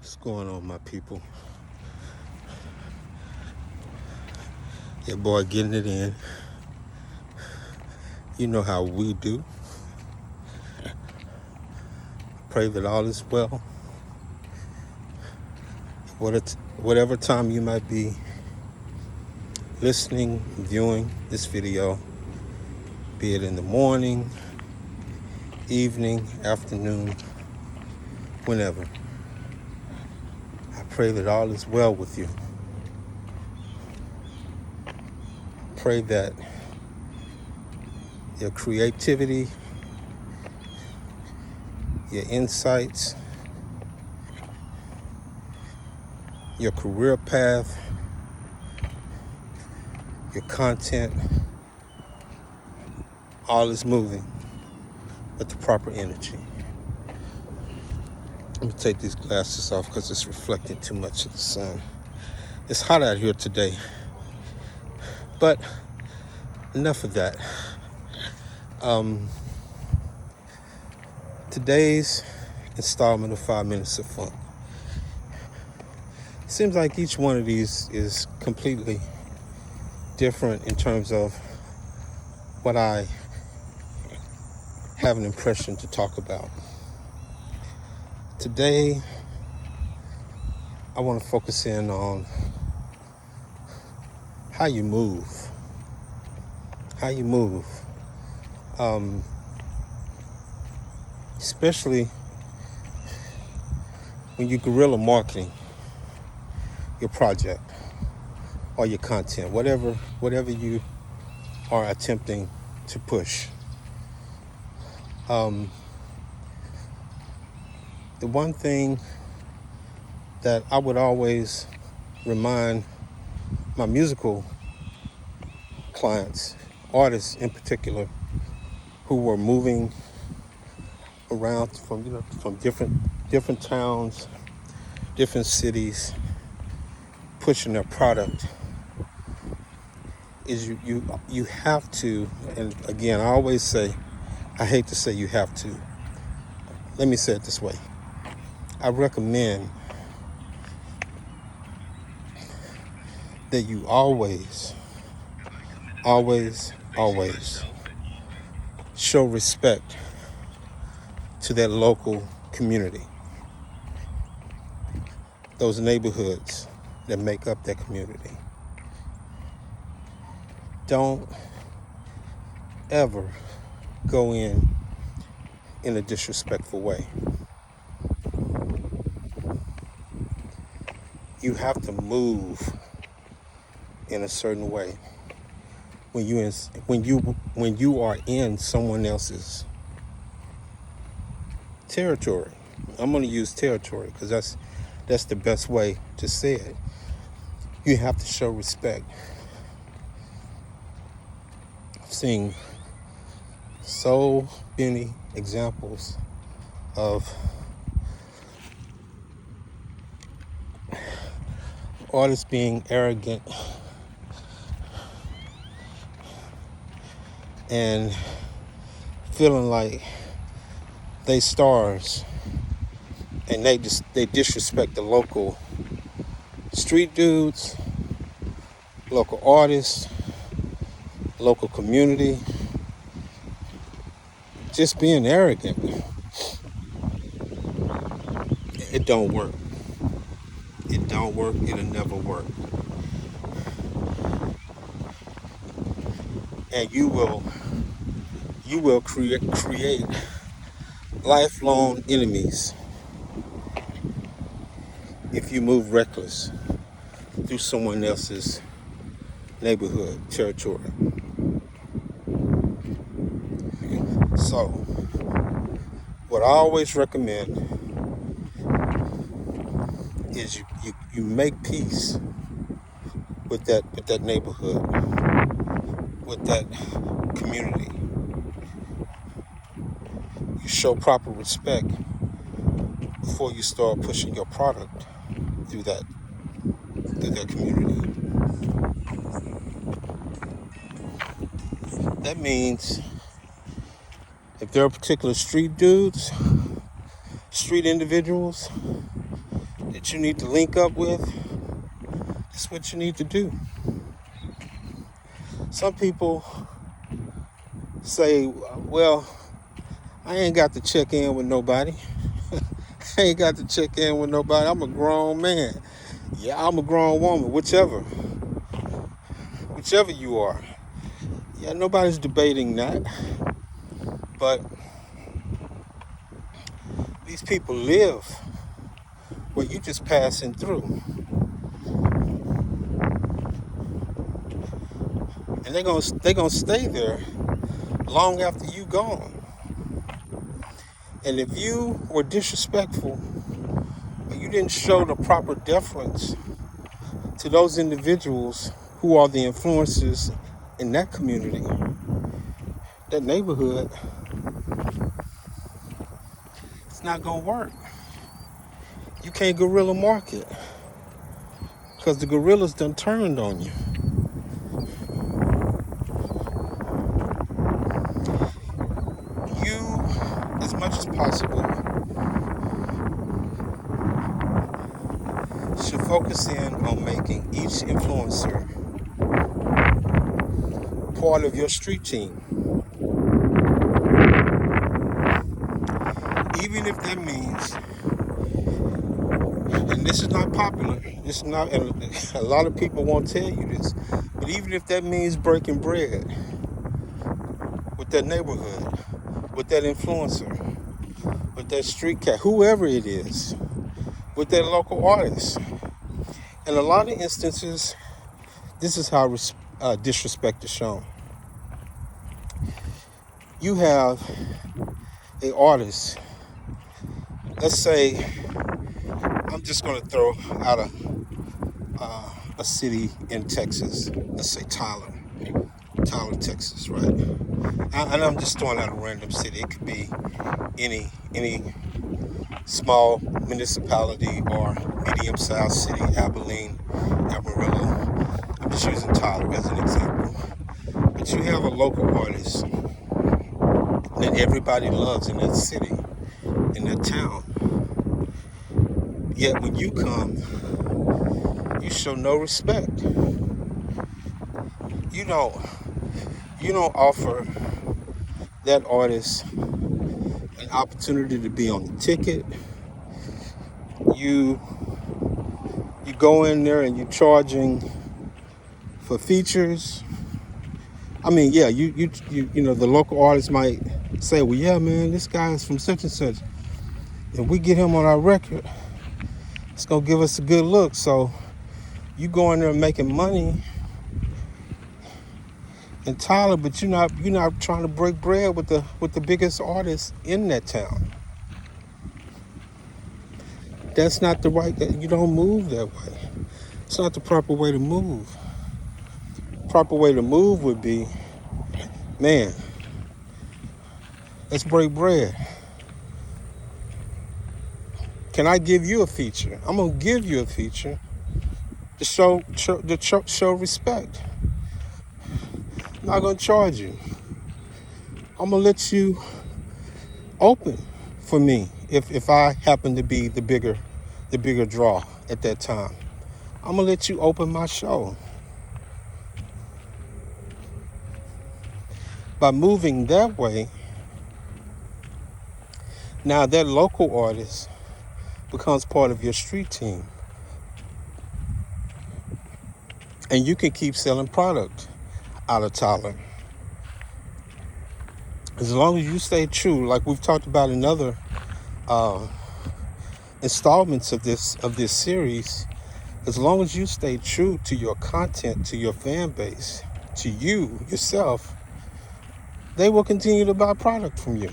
What's going on, my people? Your boy getting it in. You know how we do. Pray that all is well. Whatever time you might be listening, viewing this video, be it in the morning, evening, afternoon, whenever. I pray that all is well with you. Pray that your creativity, your insights, your career path, your content, all is moving with the proper energy. Let me take these glasses off because it's reflecting too much of the sun. It's hot out here today, but enough of that. Today's installment of 5 Minutes of Funk. Seems like each one of these is completely different in terms of what I have an impression to talk about. Today, I want to focus in on how you move. How you move. Especially when you guerrilla marketing your project or your content, whatever you are attempting to push. The one thing that I would always remind my musical clients, artists in particular, who were moving around from different towns, different cities, pushing their product, is you have to, and again, I always say, I hate to say you have to. Let me say it this way. I recommend that you always show respect to that local community, those neighborhoods that make up that community. Don't ever go in a disrespectful way. You have to move in a certain way when you are in someone else's territory. I'm going to use territory because that's the best way to say it. You have to show respect. I've seen so many examples of artists being arrogant and feeling like they stars, and they disrespect the local street dudes, local artists, local community, just being arrogant. It don't work. It don't work. It'll never work. And you will create lifelong enemies if you move reckless through someone else's neighborhood, territory. So, what I always recommend is you make peace with that neighborhood, with that community. You show proper respect before you start pushing your product through that community. That means if there are particular street dudes, street individuals that you need to link up with, that's what you need to do. Some people say, well, I ain't got to check in with nobody. I ain't got to check in with nobody. I'm a grown man. Yeah, I'm a grown woman, whichever you are. Yeah, nobody's debating that. But these people live where you just passing through. And they're gonna stay there long after you gone. And if you were disrespectful, or you didn't show the proper deference to those individuals who are the influencers in that community, that neighborhood, it's not gonna work. You can't guerrilla market because the gorillas done turned on you. You, as much as possible, should focus in on making each influencer part of your street team. Even if that means, and this is not popular, this is not, and a lot of people won't tell you this, but even if that means breaking bread with that neighborhood, with that influencer, with that street cat, whoever it is, with that local artist. In a lot of instances, this is how disrespect is shown. You have an artist, let's say, I'm just going to throw out a city in Texas, let's say Tyler, Texas, right? And I'm just throwing out a random city. It could be any small municipality or medium-sized city, Abilene, Amarillo. I'm just using Tyler as an example. But you have a local artist that everybody loves in that city, in that town. Yet when you come, you show no respect. You don't offer that artist an opportunity to be on the ticket. You go in there and you're charging for features. I mean, yeah, you the local artist might say, well, yeah, man, this guy is from such and such. If we get him on our record, it's gonna give us a good look. So you go in there making money in Tyler, but you're not trying to break bread with the biggest artist in that town. That's not the right. You don't move that way. It's not the proper way to move. Proper way to move would be, man, let's break bread. Can I give you a feature? I'm gonna give you a feature to show respect. I'm not gonna charge you. I'm gonna let you open for me if I happen to be the bigger draw at that time. I'm gonna let you open my show. By moving that way, now that local artist becomes part of your street team. And you can keep selling product out of Tyler. As long as you stay true, like we've talked about in other installments of this series, as long as you stay true to your content, to your fan base, to you, yourself, they will continue to buy product from you.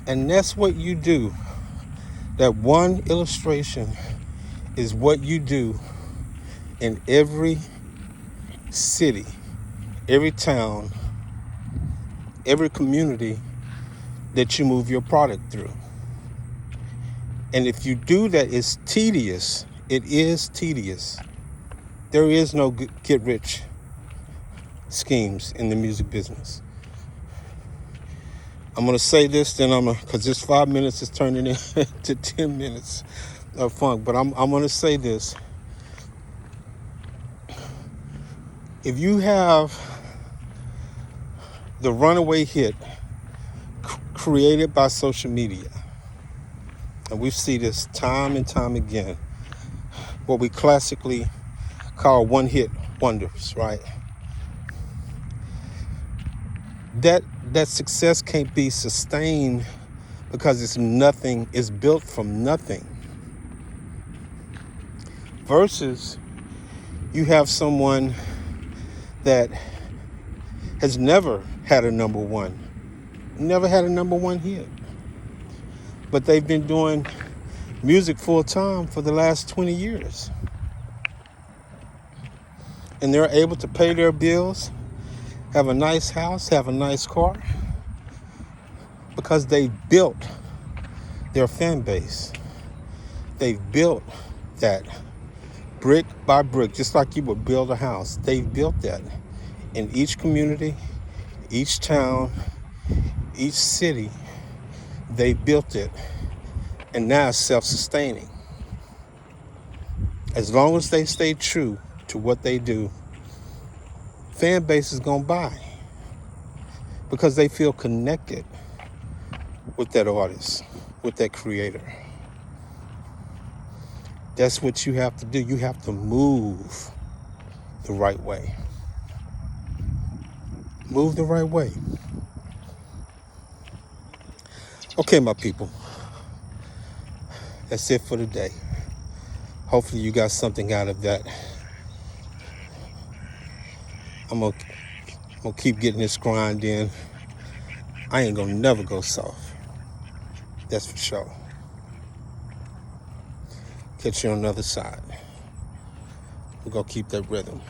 And that's what you do. That one illustration is what you do in every city, every town, every community that you move your product through. And if you do that, it's tedious. It is tedious. There is no get rich schemes in the music business. I'm going to say this, then because this 5 minutes is turning into 10 minutes. funk. But I'm gonna say this: if you have the runaway hit created by social media, and we see this time and time again, what we classically call one-hit wonders, right? That success can't be sustained because it's built from nothing. Versus you have someone that has never had a number one hit, but they've been doing music full time for the last 20 years. And they're able to pay their bills, have a nice house, have a nice car, because they built their fan base. They've built that brick by brick, just like you would build a house. They've built that in each community, each town, each city. They built it, and now it's self-sustaining. As long as they stay true to what they do, fan base is gonna buy because they feel connected with that artist, with that creator. That's what you have to do. You have to move the right way. Move the right way. Okay, my people. That's it for today. Hopefully you got something out of that. I'm gonna keep getting this grind in. I ain't gonna never go soft. That's for sure. Catch you on the other side. We're gonna keep that rhythm.